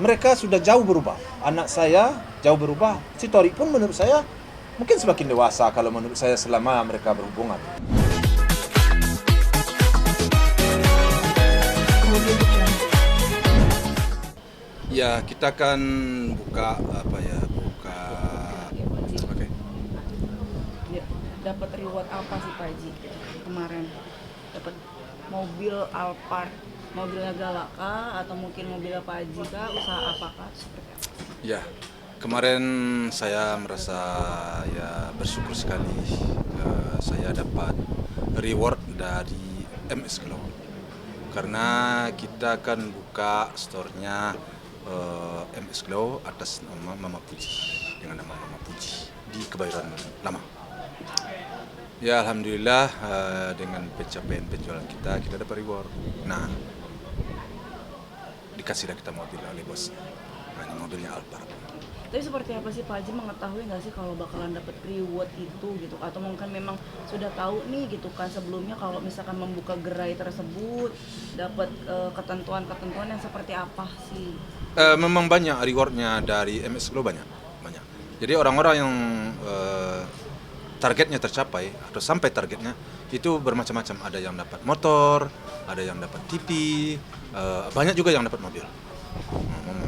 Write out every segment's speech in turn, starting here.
mereka sudah jauh berubah. Anak saya jauh berubah. Si Tori pun menurut saya mungkin semakin dewasa kalau menurut saya selama mereka berhubungan. Ya, kita akan buka Oke. Ya, dapat reward apa sih Pak Haji kemarin? Dapat mobil Alphard, mobilnya Galaka atau mungkin mobilnya Pak Haji kah? Usaha apakah? Seperti apa? Ya, kemarin saya merasa ya bersyukur sekali saya dapat reward dari MS Glow. Karena kita akan buka store-nya MS Glow atas nama Mama Puji, dengan nama Mama Puji di Kebayoran Lama. Ya alhamdulillah dengan pencapaian penjualan kita dapat reward. Nah, dikasihlah kita mobil oleh bos. Nah, ini mobilnya Alphard. Tapi seperti apa sih Pak Haji mengetahui nggak sih kalau bakalan dapat reward itu gitu? Atau mungkin memang sudah tahu nih gitu kan sebelumnya kalau misalkan membuka gerai tersebut dapat ketentuan-ketentuan yang seperti apa sih? Memang banyak rewardnya dari MS Glow, banyak. Jadi orang-orang yang targetnya tercapai atau sampai targetnya itu bermacam-macam. Ada yang dapat motor, ada yang dapat TV, banyak juga yang dapat mobil.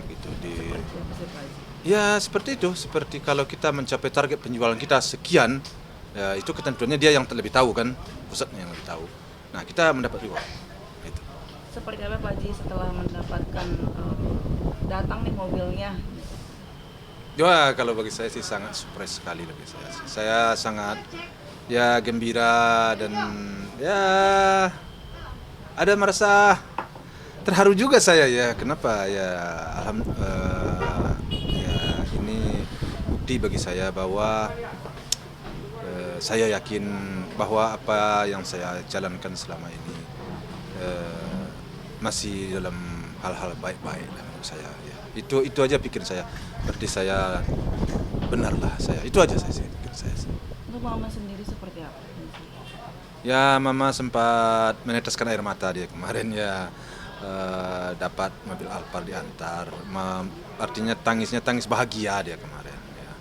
Gitu ya seperti itu. Seperti kalau kita mencapai target penjualan kita sekian, ya, itu ketentuannya dia yang lebih tahu kan, pusatnya yang lebih tahu. Nah kita mendapat reward. Itu. Seperti apa Pak Haji setelah mendapatkan datang nih mobilnya? Ya kalau bagi saya sih sangat surprise sekali bagi saya. Saya sangat ya gembira dan ya ada merasa terharu juga saya ya. Kenapa ya ya ini bukti bagi saya bahwa saya yakin bahwa apa yang saya jalankan selama ini masih dalam hal-hal baik-baik menurut saya ya. Itu aja pikir saya. Berarti saya benarlah saya. Itu aja saya pikir saya. Untuk Mama sendiri seperti apa? Ya Mama sempat meneteskan air mata dia kemarin ya, dapat mobil Alphard diantar. Artinya tangisnya tangis bahagia dia kemarin ya.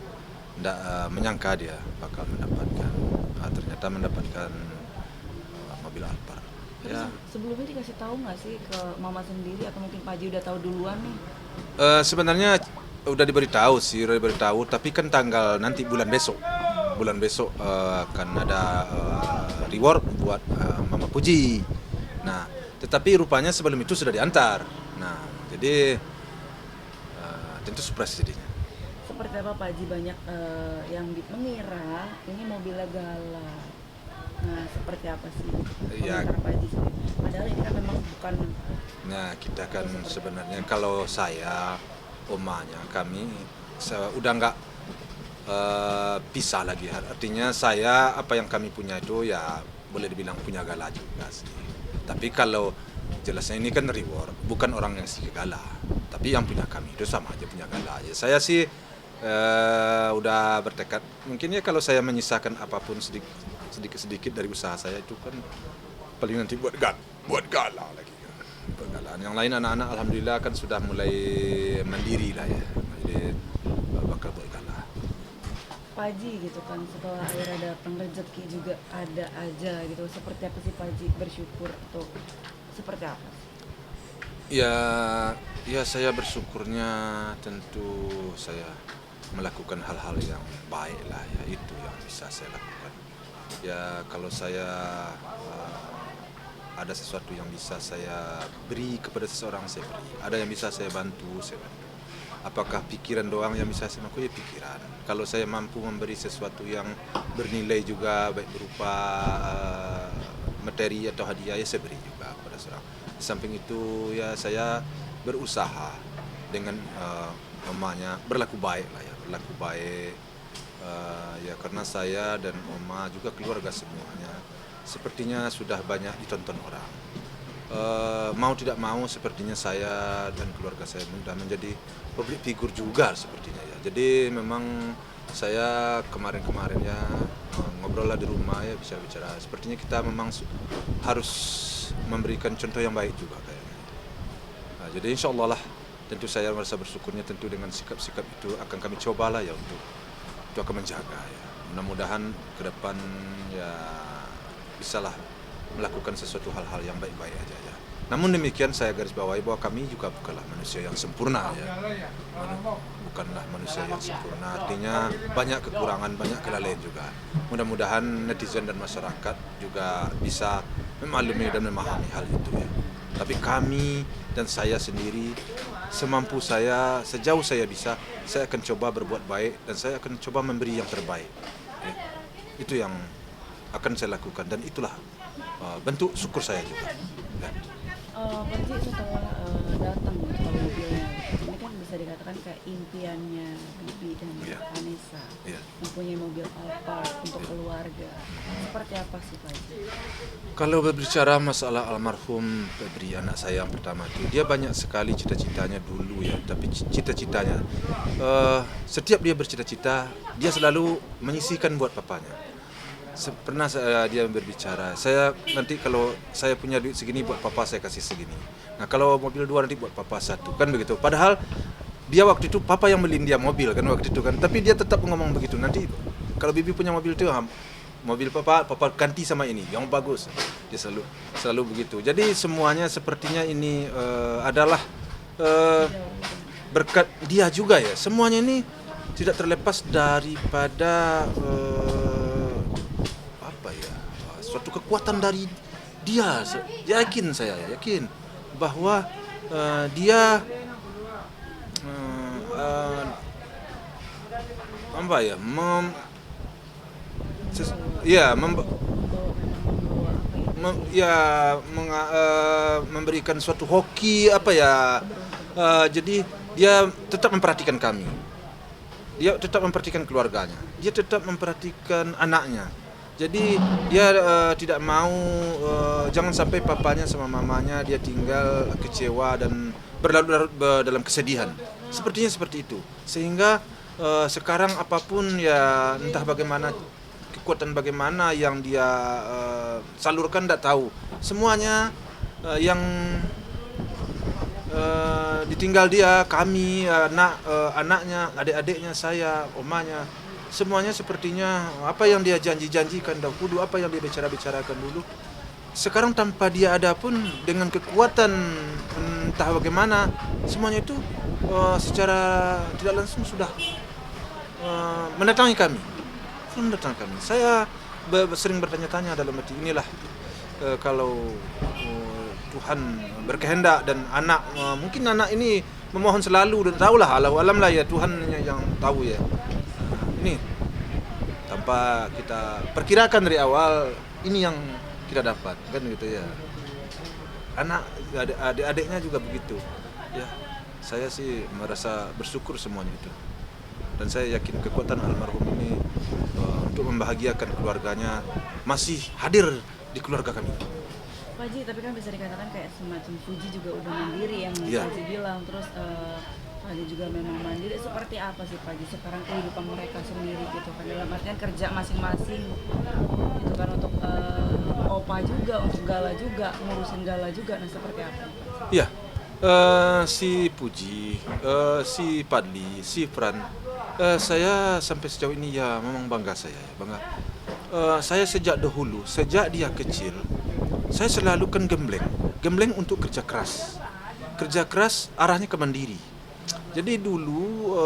Nggak menyangka dia bakal mendapatkan, ternyata mendapatkan mobil Alphard. Ya. Sebelumnya dikasih tahu nggak sih ke Mama sendiri atau mungkin Pak Haji udah tahu duluan nih? Sebenarnya udah diberitahu, tapi kan nanti bulan besok akan ada reward buat Mama Puji. Nah, tetapi rupanya sebelum itu sudah diantar. Nah, jadi tentu surprise jadinya. Seperti apa Pak Haji, banyak yang mengira ini mobilnya Gala. Nah, seperti apa sih Ya. komentar Pak Haji sendiri? Padahal ini kan memang bukan. Nah, kita kan sebenarnya kalau saya, omanya kami udah nggak pisah lagi. Artinya saya apa yang kami punya itu ya boleh dibilang punya Gala juga sih. Tapi kalau jelasnya ini kan reward, bukan orang yang sih Gala. Tapi yang punya kami itu sama aja punya Gala aja. Saya sih udah bertekad. Mungkin ya kalau saya menyisakan apapun sedikit dari usaha saya itu kan paling nanti buat Gala lagi. Pergalaan. Yang lain anak-anak alhamdulillah kan sudah mulai mandiri lah ya. Jadi bakal buat Gala. Pak Haji gitu kan setelah akhirnya datang rezeki juga ada aja gitu. Seperti apa sih Pak Haji, bersyukur atau seperti apa? Ya saya bersyukurnya tentu saya melakukan hal-hal yang baik lah ya, itu yang bisa saya lakukan. Ya kalau saya ada sesuatu yang bisa saya beri kepada seseorang, saya beri. Ada yang bisa saya bantu, saya bantu. Apakah pikiran doang yang bisa saya lakukan? Ya pikiran. Kalau saya mampu memberi sesuatu yang bernilai juga, baik berupa materi atau hadiah, ya saya beri juga kepada seorang. Di samping itu ya saya berusaha dengan mamanya berlaku baik lah ya, berlaku baik. Ya karena saya dan Oma juga keluarga semuanya sepertinya sudah banyak ditonton orang. Mau tidak mau sepertinya saya dan keluarga saya sudah menjadi public figure juga sepertinya ya. Jadi memang saya kemarin ya ngobrol lah di rumah ya, bicara. Sepertinya kita memang harus memberikan contoh yang baik juga kayaknya. Nah, jadi insya Allah lah tentu saya merasa bersyukurnya tentu dengan sikap-sikap itu akan kami cobalah ya untuk itu akan menjaga ya. Mudah-mudahan ke depan ya bisalah melakukan sesuatu hal-hal yang baik-baik aja ya. Namun demikian saya garis bawahi bahwa kami juga bukanlah manusia yang sempurna ya. Bukanlah manusia yang sempurna, artinya banyak kekurangan, banyak kelalaian juga. Mudah-mudahan netizen dan masyarakat juga bisa memaklumi dan memahami hal itu ya. Tapi kami dan saya sendiri semampu saya, sejauh saya bisa, saya akan coba berbuat baik dan saya akan coba memberi yang terbaik. Ya. Itu yang akan saya lakukan dan itulah bentuk syukur saya juga. Ya. Berarti setelah datang gitu kalau mobilnya, ini kan bisa dikatakan kayak impiannya Bibi dan Iya. Vanessa Iya. mempunyai mobil Alphard untuk keluarga. Seperti apa sih Pak Haji? Kalau berbicara masalah almarhum Febri, anak saya yang pertama itu, dia banyak sekali cita-citanya dulu ya. Tapi cita-citanya, setiap dia bercita-cita, dia selalu menyisihkan buat papanya. Pernah dia berbicara, saya nanti kalau saya punya duit segini buat papa saya kasih segini. Nah kalau mobil 2 nanti buat papa 1, kan begitu. Padahal dia waktu itu papa yang beliin dia mobil kan waktu itu kan. Tapi dia tetap ngomong begitu. Nanti kalau bibi punya mobil itu, mobil papa ganti sama ini yang bagus. Dia selalu begitu. Jadi semuanya sepertinya ini adalah berkat dia juga ya. Semuanya ini tidak terlepas daripada suatu kekuatan dari dia. Saya yakin bahwa dia memberikan suatu hoki jadi dia tetap memperhatikan kami, dia tetap memperhatikan keluarganya, dia tetap memperhatikan anaknya. Jadi dia tidak mau jangan sampai papanya sama mamanya dia tinggal kecewa dan berlarut-larut dalam kesedihan. Sepertinya seperti itu. Sehingga sekarang apapun ya entah bagaimana kekuatan bagaimana yang dia salurkan tidak tahu. Semuanya yang ditinggal dia, kami, anaknya, adik-adiknya, saya, omanya, semuanya sepertinya apa yang dia janji-janjikan dahulu, apa yang dia bicarakan dulu, sekarang tanpa dia ada pun dengan kekuatan entah bagaimana, semuanya itu secara tidak langsung sudah mendatangi kami. Saya sering bertanya-tanya dalam hati inilah kalau Tuhan berkehendak dan anak mungkin anak ini memohon selalu dan tahulah Allahu alam lah ya, Tuhan yang tahu ya. Ini tanpa kita perkirakan dari awal ini yang kita dapat kan gitu ya. Anak adik-adiknya juga begitu ya. Saya sih merasa bersyukur semuanya itu dan saya yakin kekuatan almarhum ini untuk membahagiakan keluarganya masih hadir di keluarga kami. Pak Haji, tapi kan bisa dikatakan kayak semacam Fuji juga udah mandiri yang Iya. Pak Haji bilang, terus Pak Haji juga memang mandiri. Seperti apa sih Pak Haji sekarang kehidupan mereka sendiri gitu kan, dalam artian kerja masing-masing gitu kan, untuk Opa juga, untuk Gala juga, ngurusin Gala juga, nah seperti apa? Iya, si Puji, si Padli, si Fran, saya sampai sejauh ini ya memang bangga bangga. Saya sejak dahulu, sejak dia kecil, saya selalu kan gembleng untuk kerja keras arahnya ke mandiri. Jadi dulu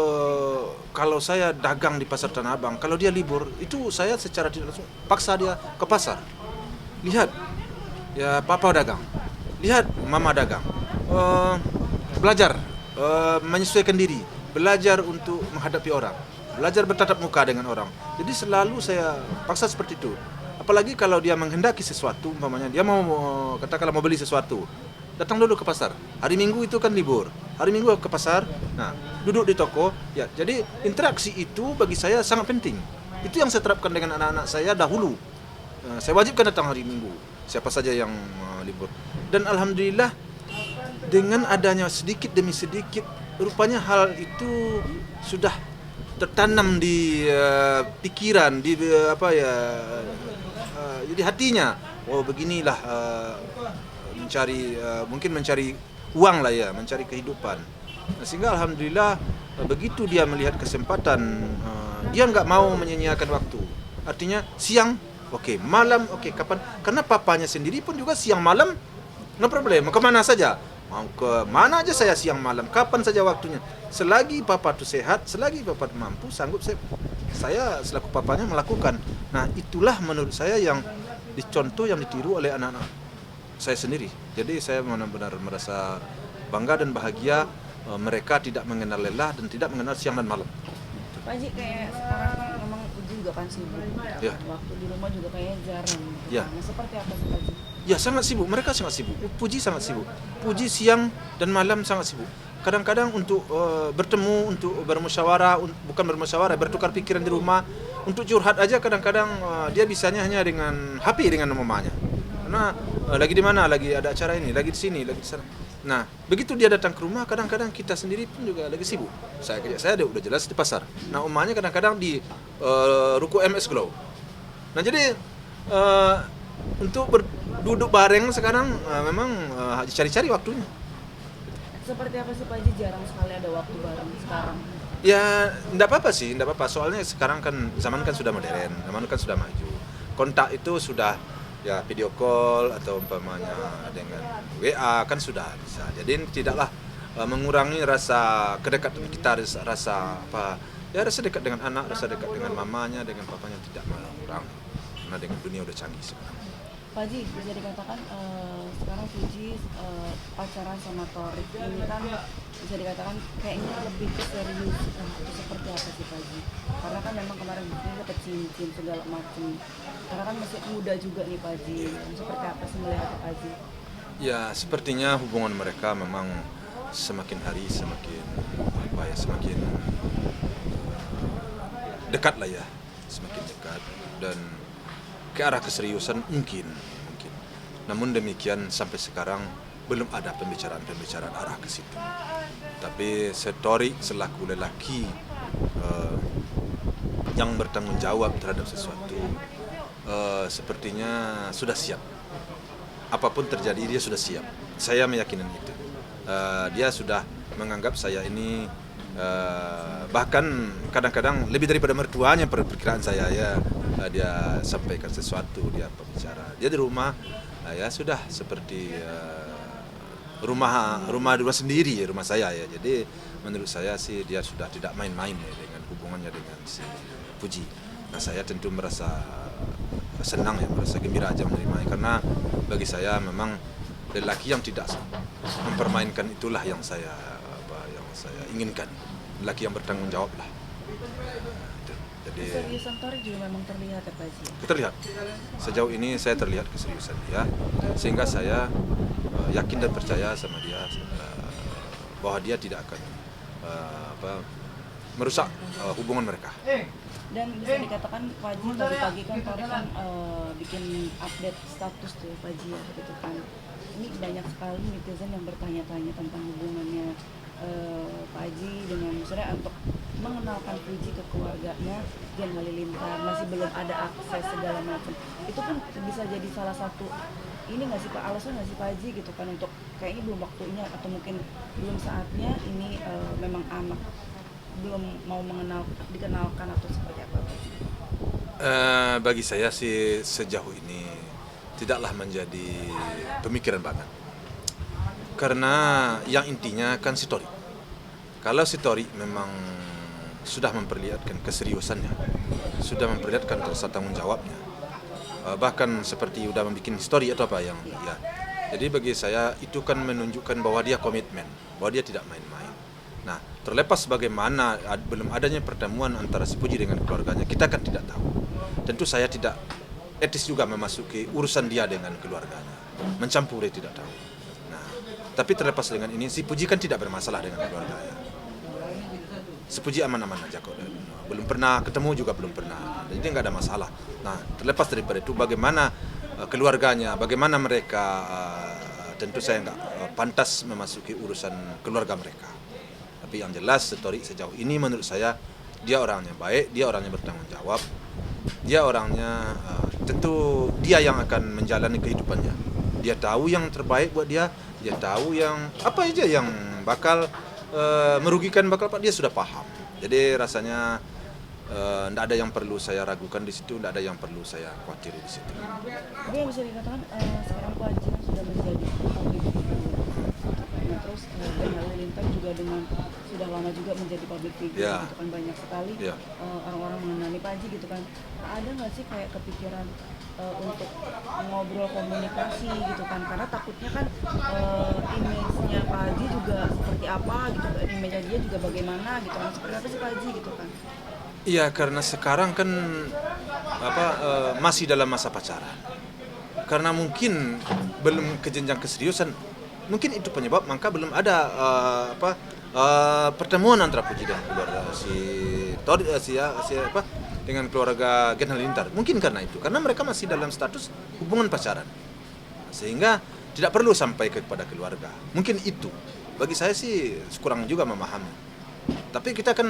kalau saya dagang di pasar Tanah Abang, kalau dia libur itu saya secara tidak langsung paksa dia ke pasar. Lihat, ya papa dagang, lihat mama dagang, belajar menyesuaikan diri, belajar untuk menghadapi orang, belajar bertatap muka dengan orang. Jadi selalu saya paksa seperti itu. Apalagi kalau dia menghendaki sesuatu, umpamanya dia mau katakanlah mau beli sesuatu, datang dulu ke pasar. Hari Minggu itu kan libur. Hari Minggu ke pasar, nah duduk di toko. Ya, jadi interaksi itu bagi saya sangat penting. Itu yang saya terapkan dengan anak-anak saya dahulu. Saya wajibkan datang hari Minggu, siapa saja yang libur. Dan alhamdulillah dengan adanya sedikit demi sedikit, rupanya hal itu sudah tertanam di pikiran, di jadi hatinya. Oh beginilah mencari mungkin mencari uang lah ya, mencari kehidupan. Nah, sehingga alhamdulillah begitu dia melihat kesempatan, dia nggak mau menyia-nyiakan waktu. Artinya siang, oke, malam, oke, kapan? Karena papanya sendiri pun juga siang malam, no problem, mau kemana saja. Mau ke mana aja saya siang malam, kapan saja waktunya. Selagi papa itu sehat, selagi papa itu mampu, sanggup saya selaku papanya melakukan. Nah, itulah menurut saya yang dicontoh, yang ditiru oleh anak-anak saya sendiri. Jadi saya benar-benar merasa bangga dan bahagia, mereka tidak mengenal lelah dan tidak mengenal siang dan malam. Pak Haji, kayak sekarang kan memang Puji juga kan sibuk, Ya. waktu di rumah juga kayaknya jarang gitu. Ya. Nah, seperti apa sih Pak Haji? Ya, sangat sibuk, mereka sangat sibuk. Puji sangat sibuk. Puji siang dan malam sangat sibuk. Kadang-kadang untuk bertemu, untuk bermusyawarah, bukan bermusyawarah, bertukar pikiran di rumah, untuk curhat aja kadang-kadang dia bisanya hanya dengan HP dengan mamanya. Karena lagi di mana, lagi ada acara ini, lagi di sini, lagi di sana. Nah, begitu dia datang ke rumah, kadang-kadang kita sendiri pun juga lagi sibuk. Saya udah jelas di pasar. Nah, umahnya kadang-kadang di ruko MS Glow. Nah, jadi untuk duduk bareng sekarang memang cari-cari waktunya. Seperti apa sih Pak Haji, jarang sekali ada waktu bareng sekarang? Ya, enggak apa-apa sih, enggak apa-apa. Soalnya sekarang kan zaman kan sudah modern, zaman kan sudah maju. Kontak itu sudah ya video call atau umpamanya dengan WA kan sudah bisa. Jadi tidaklah mengurangi rasa kedekatan kita, rasa apa? Ya rasa dekat dengan anak, rasa dekat dengan mamanya, dengan papanya tidak mengurangi. Karena dengan dunia udah canggih sekarang. Pak Haji, bisa dikatakan sekarang Puji pacaran sama Torik ini kan bisa dikatakan kayaknya lebih ke serius. Nah, itu seperti apa sih Pak Haji? Karena kan memang kemarin dia dapat cincin segala macam. Karena kan masih muda juga nih Pak Haji. Seperti apa sih melihat Pak Haji? Ya, sepertinya hubungan mereka memang semakin hari semakin apa ya, semakin dekat lah ya, semakin dekat dan ke arah keseriusan mungkin. Namun demikian sampai sekarang belum ada pembicaraan arah ke situ. Tapi Torik selaku lelaki yang bertanggung jawab terhadap sesuatu sepertinya sudah siap. Apapun terjadi dia sudah siap. Saya meyakini itu. Dia sudah menganggap saya ini bahkan kadang-kadang lebih daripada mertuanya perkiraan saya ya. Dia sampaikan sesuatu, dia pembicara. Dia di rumah ya sudah seperti rumah sendiri ya, rumah saya ya. Jadi menurut saya sih dia sudah tidak main-main ya dengan hubungannya dengan si Puji. Nah, saya tentu merasa senang ya, merasa gembira aja menerimanya karena bagi saya memang lelaki yang tidak mempermainkan itulah yang saya inginkan. Lelaki yang bertanggung jawab lah. Jadi Keseriusan Torik juga memang terlihat ya Pak Haji? terlihat. Sejauh ini saya terlihat keseriusan dia, sehingga saya yakin dan percaya sama dia bahwa dia tidak akan merusak hubungan mereka. Dan bisa dikatakan Pak Haji pagi-pagi kan Torik kan bikin update status tuh ya Pak Haji ya gitu kan. Ini banyak sekali netizen yang bertanya-tanya tentang hubungannya Pak Haji dengan misalnya untuk mengenalkan Puji ke keluarganya Dian Halilintar, masih belum ada akses segala macam. Itu pun bisa jadi salah satu ini nggak sih Pak, alasan nggak sih Pak Haji gitu kan untuk kayaknya belum waktunya atau mungkin belum saatnya ini memang anak belum mau dikenalkan atau seperti apa Pak Haji? Bagi saya sih sejauh ini tidaklah menjadi pemikiran banget. Karena yang intinya kan si Torik. Kalau si Torik memang sudah memperlihatkan keseriusannya, sudah memperlihatkan rasa tanggung jawabnya, bahkan seperti udah membuat story atau apa yang ya. Jadi bagi saya itu kan menunjukkan bahwa dia komitmen, bahwa dia tidak main-main. Nah, terlepas bagaimana belum adanya pertemuan antara si Puji dengan keluarganya, kita kan tidak tahu. Tentu saya tidak etis juga memasuki urusan dia dengan keluarganya, mencampuri tidak tahu. Nah, tapi terlepas dengan ini, si Puji kan tidak bermasalah dengan keluarganya. Si Puji aman-aman aja kok. Belum pernah ketemu juga belum pernah. Jadi nggak ada masalah. Nah, terlepas daripada itu bagaimana keluarganya, bagaimana mereka tentu saya nggak pantas memasuki urusan keluarga mereka. Tapi yang jelas Torik sejauh ini menurut saya dia orangnya baik, dia orangnya bertanggung jawab, dia orangnya tentu dia yang akan menjalani kehidupannya. Dia tahu yang terbaik buat dia tahu yang apa aja yang bakal merugikan bakal Pak, dia sudah paham. Jadi rasanya tidak ada yang perlu saya ragukan di situ, tidak ada yang perlu saya khawatiri di situ. Jadi yang bisa dikatakan sekarang Pak Haji kan sudah menjadi public figure. Nah, terus Ben Halilintar juga dengan sudah lama juga menjadi public figure Ya. gitu kan, banyak sekali Ya. orang-orang mengenali Pak Haji gitu kan. Ada nggak sih kayak kepikiran untuk ngobrol komunikasi gitu kan, karena takutnya kan image-nya Pak Haji juga seperti apa gitu kan, image dia juga bagaimana gitu kan, seperti apa sih Pak Haji gitu kan. Iya, karena sekarang kan masih dalam masa pacaran. Karena mungkin belum ke jenjang keseriusan, mungkin itu penyebab maka belum ada pertemuan antara Puji dan keluarga dengan keluarga Gen Halilintar. Mungkin karena itu, karena mereka masih dalam status hubungan pacaran, sehingga tidak perlu sampai kepada keluarga. Mungkin itu, bagi saya sih kurang juga memahami. Tapi kita kan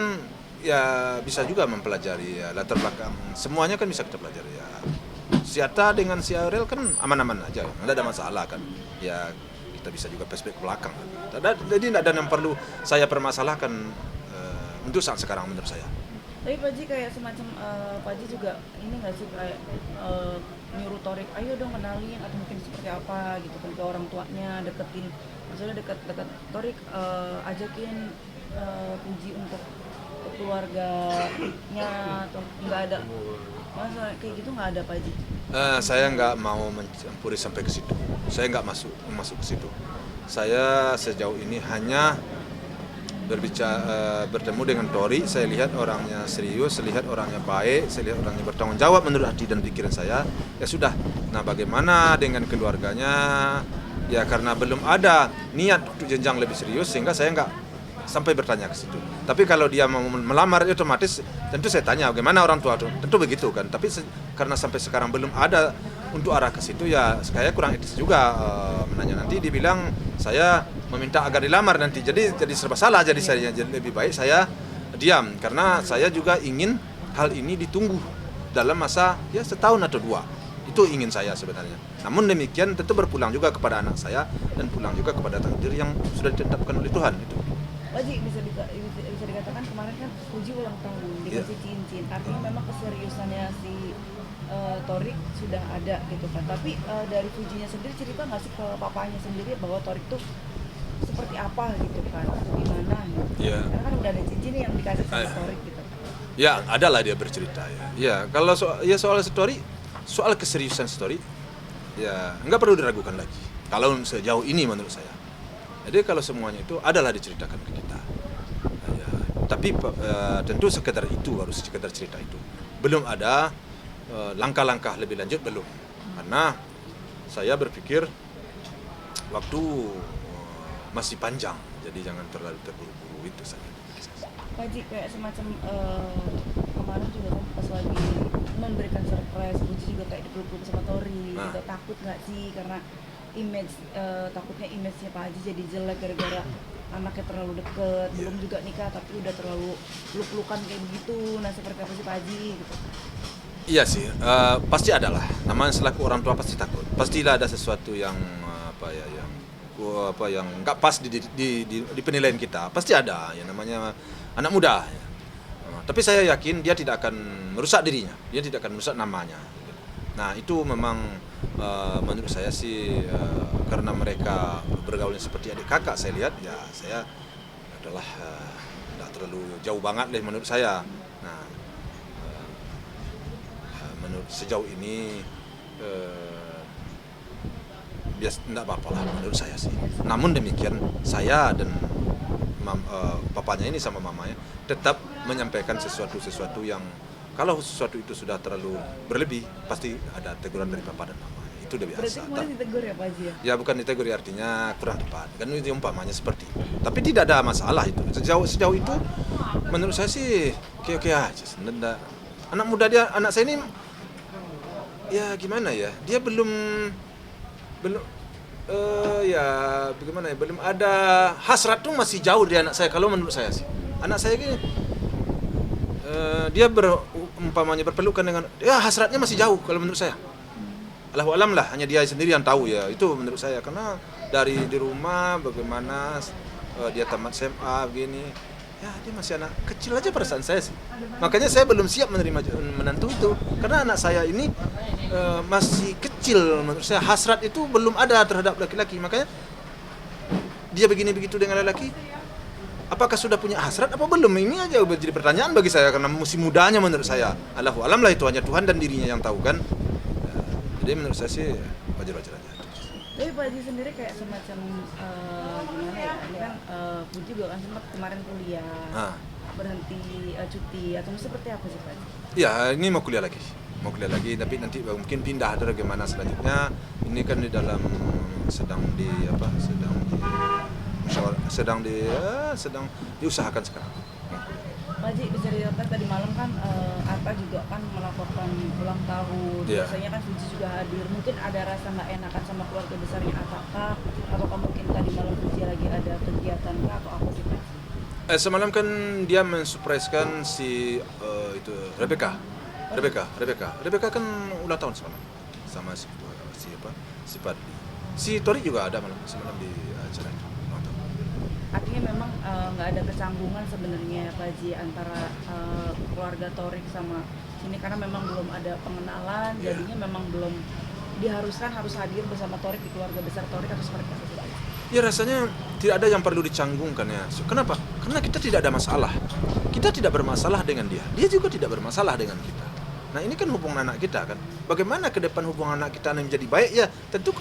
ya bisa juga mempelajari ya, latar belakang semuanya kan bisa kita pelajari ya. Si Atta dengan si Aurel kan aman-aman aja, nggak ada masalah kan. Ya kita bisa juga flashback ke belakang kan. Jadi tidak ada yang perlu saya permasalahkan untuk saat sekarang menurut saya. Tapi Pak Haji kayak semacam Pak Haji juga ini nggak sih kayak nyuruh Torik, ayo dong kenalin atau mungkin seperti apa gitu kan ke orang tuanya, deketin, maksudnya deket Torik, ajakin Puji untuk ke keluarganya atau nggak ada, masa kayak gitu nggak ada Pak Haji? Saya nggak mau mencampuri sampai ke situ. Saya nggak masuk ke situ. Saya sejauh ini hanya bertemu dengan Tori. Saya lihat orangnya serius, saya lihat orangnya baik, saya lihat orangnya bertanggung jawab menurut hati dan pikiran saya. Ya sudah. Nah, bagaimana dengan keluarganya? Ya karena belum ada niat untuk jenjang lebih serius, sehingga saya nggak sampai bertanya ke situ. Tapi kalau dia mau melamar, otomatis tentu saya tanya bagaimana orang tua, tentu begitu kan. Tapi karena sampai sekarang belum ada untuk arah ke situ, ya saya kurang etis juga menanya. Nanti dibilang saya meminta agar dilamar nanti, jadi serba salah. Jadi saya lebih baik saya diam, karena saya juga ingin hal ini ditunggu dalam masa ya setahun atau 2. Itu ingin saya sebenarnya. Namun demikian tentu berpulang juga kepada anak saya dan pulang juga kepada takdir yang sudah ditetapkan oleh Tuhan itu. Pak Haji bisa dikatakan kemarin kan Puji ulang tahun dikasih cincin, artinya memang keseriusannya si Torik sudah ada gitu kan. Tapi dari Pujinya sendiri cerita nggak sih ke papanya sendiri bahwa Torik tuh seperti apa gitu kan, atau gimana gitu. Iya. Karena kan udah ada cincin nih yang dikasih sama Torik gitu. Ya, adalah dia bercerita ya. Ya, kalau soal story, soal keseriusan story, ya nggak perlu diragukan lagi. Kalau sejauh ini menurut saya. Jadi kalau semuanya itu adalah diceritakan ke kita. Ya, tapi tentu sekedar itu, harus sekedar cerita itu. Belum ada langkah-langkah lebih lanjut, belum. Karena saya berpikir waktu masih panjang, jadi jangan terlalu terburu-buru itu saja. Pak Haji kayak semacam kemarin juga kan pas lagi memberikan surprise, Puji juga kayak dipeluk-peluk sama Tori gitu. Takut nggak sih karena takutnya image-nya Pak Haji jadi jelek gara-gara anaknya terlalu deket, belum juga nikah tapi udah terlalu peluk-pelukan kayak begitu. Nah, seperti apa sih Pak Haji gitu? Iya sih, pasti ada lah. Namanya selaku orang tua pasti takut. Pastilah ada sesuatu yang yang nggak pas di penilaian kita. Pasti ada, yang namanya anak muda. Ya. Tapi saya yakin dia tidak akan merusak dirinya, dia tidak akan merusak namanya. Nah itu memang menurut saya sih karena mereka bergaulnya seperti adik kakak, saya lihat ya saya adalah tidak terlalu jauh banget deh menurut saya. Nah menurut sejauh ini biasa tidak apa-apa lah menurut saya sih. Namun demikian saya dan papanya ini sama mamanya tetap menyampaikan sesuatu yang kalau sesuatu itu sudah terlalu berlebih pasti ada teguran dari papa dan mama. Itu udah biasa. Berarti kemarin ditegur ya Pak Haji ya? Ya bukan ditegur, artinya kurang tepat. Kan itu umpamanya seperti itu. Tapi tidak ada masalah itu. Sejauh itu menurut saya sih oke aja. Sebenarnya anak muda dia, anak saya ini ya gimana ya? Dia belum ya bagaimana ya? Belum ada hasrat tuh, masih jauh dari anak saya kalau menurut saya sih. Anak saya gini dia umpamanya berpelukan dengan ya hasratnya masih jauh kalau menurut saya. Allahu alam lah, hanya dia sendiri yang tahu ya. Itu menurut saya, karena dari di rumah bagaimana dia tamat SMA begini, ya dia masih anak kecil aja perasaan saya sih. Makanya saya belum siap menerima menantu itu, karena anak saya ini masih kecil. Menurut saya hasrat itu belum ada terhadap laki-laki. Makanya dia begini begitu dengan laki, apakah sudah punya hasrat apa belum? Ini aja jadi pertanyaan bagi saya, karena masih mudanya menurut saya. Allahu alam lah, itu hanya Tuhan dan dirinya yang tahu kan. Jadi menurut saya sih wajar-wajar aja. Tapi Pak Haji sendiri kayak semacam gimana ya? Ini kan Puji juga kan sempat kemarin kuliah, berhenti cuti atau seperti apa sih Pak Haji? Ya, ini mau kuliah lagi, tapi nanti mungkin pindah atau bagaimana selanjutnya. Ini kan di dalam sedang diusahakan sekarang. Pak Haji bisa dilihat tadi malam kan Atta juga kan melaporkan ulang tahun. Yeah. Biasanya kan Puji juga hadir. Mungkin ada rasa nggak enakan sama keluarga besarnya Atta kah? Atau mungkin tadi malam Puji lagi ada kegiatan kah atau apa sih Pak Haji? Semalam kan dia mensurpriskan si Rebecca kan ulang tahun semalam sama si Padli. Si Tori juga ada malam semalam di acara itu. Artinya memang nggak ada kecanggungan sebenarnya Pak Haji antara keluarga Torik sama sini, karena memang belum ada pengenalan, jadinya memang belum diharuskan harus hadir bersama Torik di keluarga besar Torik atau seperti apa sih Pak Haji? Ya rasanya tidak ada yang perlu dicanggungkan ya. Kenapa? Karena kita tidak ada masalah. Kita tidak bermasalah dengan dia. Dia juga tidak bermasalah dengan kita. Nah ini kan hubungan anak kita kan. Bagaimana ke depan hubungan anak kita menjadi baik ya? Tentu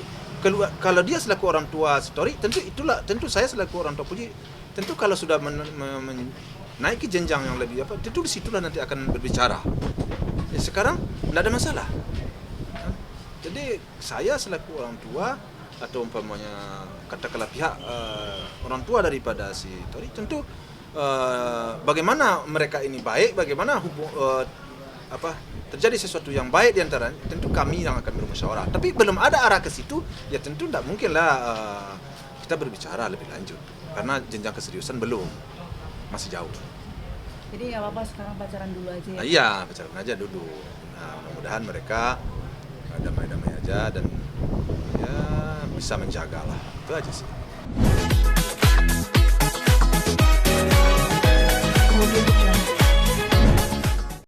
kalau dia selaku orang tua Story, tentu saya selaku orang tua Puji, tentu kalau sudah menaiki jenjang yang lebih apa, tentu disitulah nanti akan berbicara. Ya, sekarang tidak ada masalah. Jadi saya selaku orang tua atau umpamanya katakanlah pihak orang tua daripada si Tori, tentu bagaimana mereka ini baik, bagaimana terjadi sesuatu yang baik di antara, tentu kami yang akan bermusyawarah. Tapi belum ada arah ke situ, ya tentu tidak mungkinlah kita berbicara lebih lanjut, karena jenjang keseriusan belum, masih jauh. Jadi nggak apa-apa sekarang pacaran dulu aja ya? Iya, pacaran aja dulu. Nah, mudah-mudahan mereka damai-damai aja dan ya bisa menjaga lah, itu aja sih.